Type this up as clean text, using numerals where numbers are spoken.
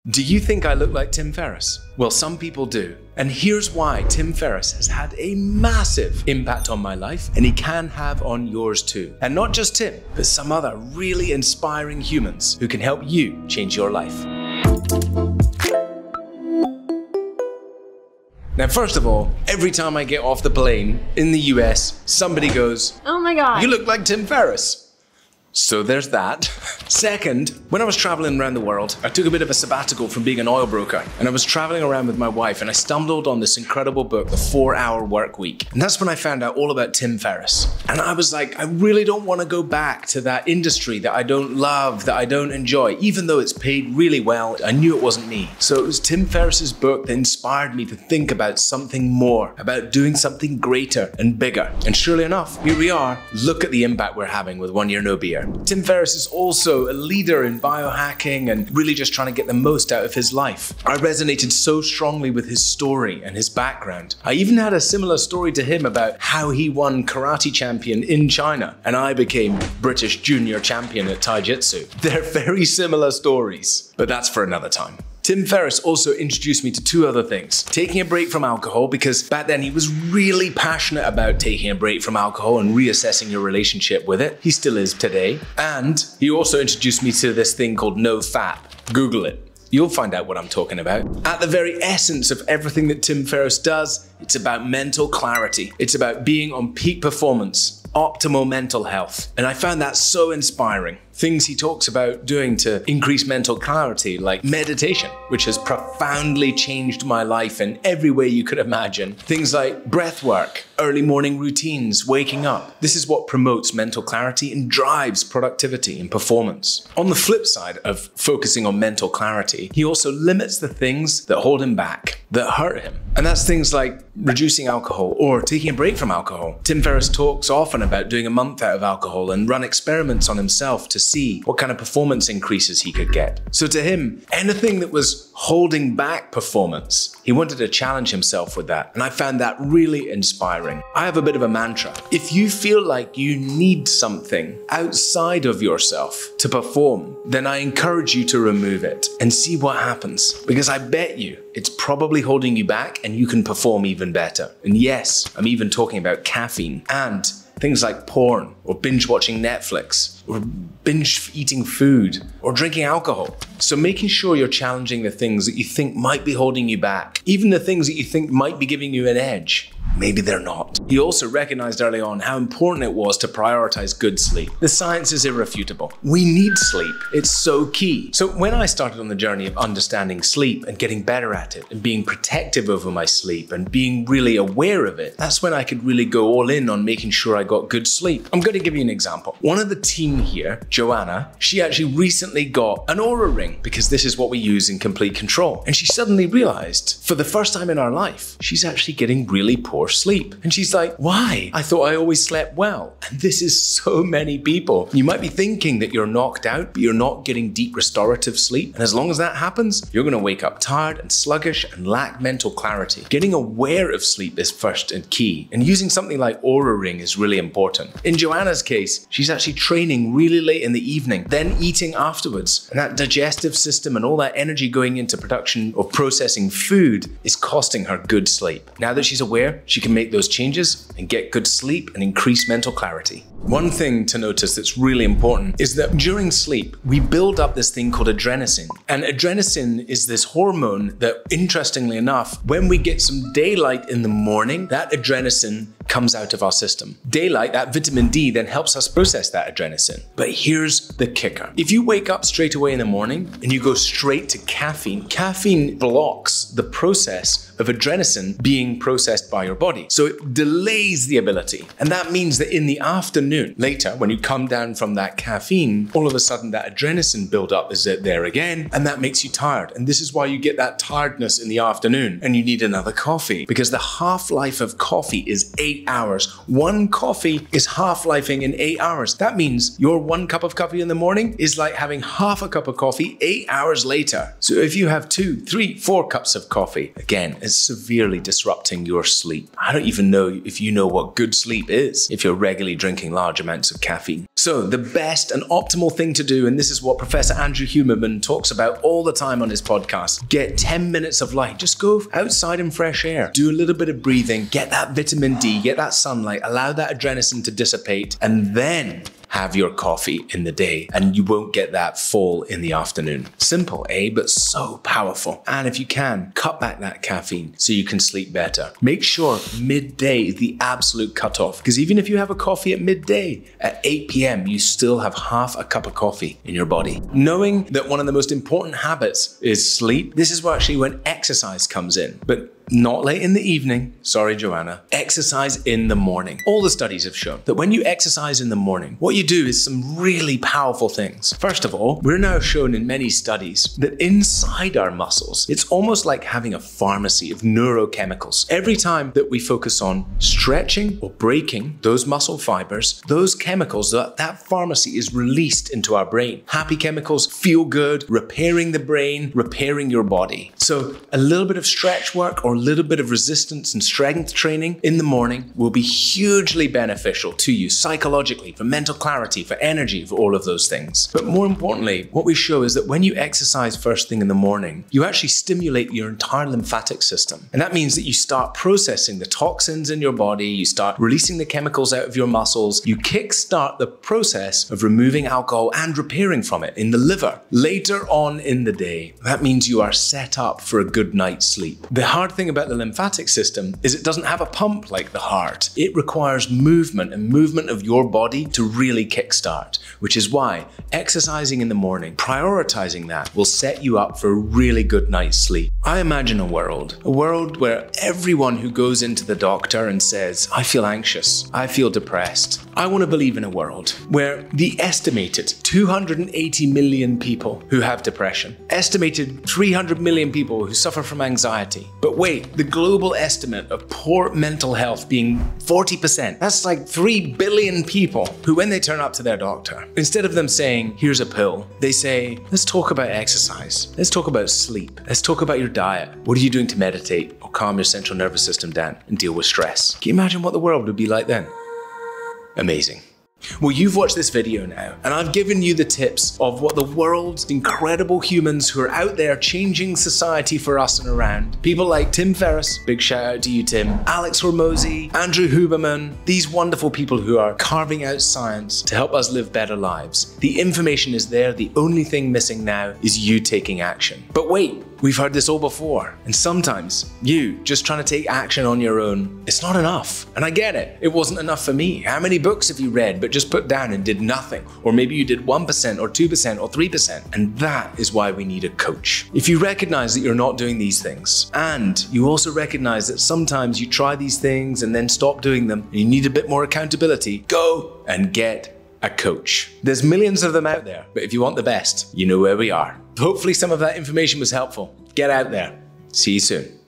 Do you think I look like Tim Ferriss? Well, some people do. And here's why Tim Ferriss has had a massive impact on my life, and he can have on yours too. And not just Tim, but some other really inspiring humans who can help you change your life. Now, first of all, every time I get off the plane in the US, somebody goes, "Oh my God, you look like Tim Ferriss." So there's that. Second, when I was traveling around the world, I took a bit of a sabbatical from being an oil broker, and I was traveling around with my wife, and I stumbled on this incredible book, The 4-Hour Work Week. And that's when I found out all about Tim Ferriss. And I was like, I really don't want to go back to that industry that I don't love, that I don't enjoy, even though it's paid really well. I knew it wasn't me. So it was Tim Ferriss's book that inspired me to think about something more, about doing something greater and bigger. And surely enough, here we are. Look at the impact we're having with 1 Year No Beer. Tim Ferriss is also a leader in biohacking and really just trying to get the most out of his life. I resonated so strongly with his story and his background. I even had a similar story to him about how he won karate champion in China and I became British junior champion at Taijutsu. They're very similar stories, but that's for another time. Tim Ferriss also introduced me to two other things. Taking a break from alcohol, because back then he was really passionate about taking a break from alcohol and reassessing your relationship with it. He still is today. And he also introduced me to this thing called NoFap. Google it. You'll find out what I'm talking about. At the very essence of everything that Tim Ferriss does, it's about mental clarity. It's about being on peak performance, optimal mental health. And I found that so inspiring. Things he talks about doing to increase mental clarity, like meditation, which has profoundly changed my life in every way you could imagine. Things like breath work, early morning routines, waking up. This is what promotes mental clarity and drives productivity and performance. On the flip side of focusing on mental clarity, he also limits the things that hold him back, that hurt him. And that's things like reducing alcohol or taking a break from alcohol. Tim Ferriss talks often about doing a month out of alcohol and run experiments on himself to see what kind of performance increases he could get. So to him, anything that was holding back performance, he wanted to challenge himself with that. And I found that really inspiring. I have a bit of a mantra. If you feel like you need something outside of yourself to perform, then I encourage you to remove it and see what happens. Because I bet you it's probably holding you back and you can perform even better. And yes, I'm even talking about caffeine and things like porn or binge watching Netflix or binge eating food or drinking alcohol. So making sure you're challenging the things that you think might be holding you back, even the things that you think might be giving you an edge. Maybe they're not. He also recognized early on how important it was to prioritize good sleep. The science is irrefutable. We need sleep. It's so key. So when I started on the journey of understanding sleep and getting better at it and being protective over my sleep and being really aware of it, that's when I could really go all in on making sure I got good sleep. I'm going to give you an example. One of the team here, Joanna, she actually recently got an Oura ring because this is what we use in Complete Control. And she suddenly realized for the first time in her life, she's actually getting really poor sleep. And she's like, why? I thought I always slept well. And this is so many people. You might be thinking that you're knocked out, but you're not getting deep restorative sleep. And as long as that happens, you're going to wake up tired and sluggish and lack mental clarity. Getting aware of sleep is first and key. And using something like Oura Ring is really important. In Joanna's case, she's actually training really late in the evening, then eating afterwards. And that digestive system and all that energy going into production or processing food is costing her good sleep. Now that she's aware, she can make those changes and get good sleep and increase mental clarity. One thing to notice that's really important is that during sleep, we build up this thing called adrenaline. And adrenaline is this hormone that, interestingly enough, when we get some daylight in the morning, that adrenaline comes out of our system. Daylight, that vitamin D, then helps us process that adrenaline. But here's the kicker. If you wake up straight away in the morning and you go straight to caffeine, caffeine blocks the process of adrenaline being processed by your body. So it delays the ability. And that means that in the afternoon, later, when you come down from that caffeine, all of a sudden that adrenaline buildup is there again, and that makes you tired. And this is why you get that tiredness in the afternoon and you need another coffee, because the half-life of coffee is 8 8 hours. One coffee is half-lifing in 8 hours. That means your 1 cup of coffee in the morning is like having half a cup of coffee 8 hours later. So if you have 2, 3, 4 cups of coffee, again, it's severely disrupting your sleep. I don't even know if you know what good sleep is if you're regularly drinking large amounts of caffeine. So the best and optimal thing to do, and this is what Professor Andrew Huberman talks about all the time on his podcast, get 10 minutes of light. Just go outside in fresh air, do a little bit of breathing, get that vitamin D, get that sunlight, allow that adrenaline to dissipate, and then have your coffee in the day, and you won't get that fall in the afternoon. Simple, eh? But so powerful. And if you can, cut back that caffeine so you can sleep better. Make sure midday is the absolute cutoff, because even if you have a coffee at midday, at 8 p.m., you still have half a cup of coffee in your body. Knowing that one of the most important habits is sleep, this is actually when exercise comes in. But not late in the evening, sorry Joanna, exercise in the morning. All the studies have shown that when you exercise in the morning, what you do is some really powerful things. First of all, we're now shown in many studies that inside our muscles, it's almost like having a pharmacy of neurochemicals. Every time that we focus on stretching or breaking those muscle fibers, those chemicals, that pharmacy is released into our brain. Happy chemicals, feel good, repairing the brain, repairing your body. So a little bit of stretch work or a little bit of resistance and strength training in the morning will be hugely beneficial to you psychologically, for mental clarity, for energy, for all of those things. But more importantly, what we show is that when you exercise first thing in the morning, you actually stimulate your entire lymphatic system. And that means that you start processing the toxins in your body, you start releasing the chemicals out of your muscles, you kickstart the process of removing alcohol and repairing from it in the liver. Later on in the day, that means you are set up for a good night's sleep. The hard thing about the lymphatic system is it doesn't have a pump like the heart. It requires movement and movement of your body to really kickstart, which is why exercising in the morning, prioritizing that, will set you up for a really good night's sleep. I imagine a world where everyone who goes into the doctor and says, I feel anxious, I feel depressed. I want to believe in a world where the estimated 280 million people who have depression, estimated 300 million people who suffer from anxiety. But wait, the global estimate of poor mental health being 40%. That's like 3 billion people who, when they turn up to their doctor, instead of them saying, here's a pill, they say, let's talk about exercise. Let's talk about sleep. Let's talk about your diet. What are you doing to meditate or calm your central nervous system down and deal with stress? Can you imagine what the world would be like then? Amazing. Well, you've watched this video now, and I've given you the tips of what the world's incredible humans who are out there changing society for us and around. People like Tim Ferriss, big shout out to you, Tim, Alex Hormozi, Andrew Huberman, these wonderful people who are carving out science to help us live better lives. The information is there. The only thing missing now is you taking action. But wait, we've heard this all before. And sometimes you just trying to take action on your own, it's not enough. And I get it. It wasn't enough for me. How many books have you read but just put down and did nothing? Or maybe you did 1% or 2% or 3%. And that is why we need a coach. If you recognize that you're not doing these things, and you also recognize that sometimes you try these things and then stop doing them, and you need a bit more accountability, go and get a coach. There's millions of them out there, but if you want the best, you know where we are. Hopefully some of that information was helpful. Get out there. See you soon.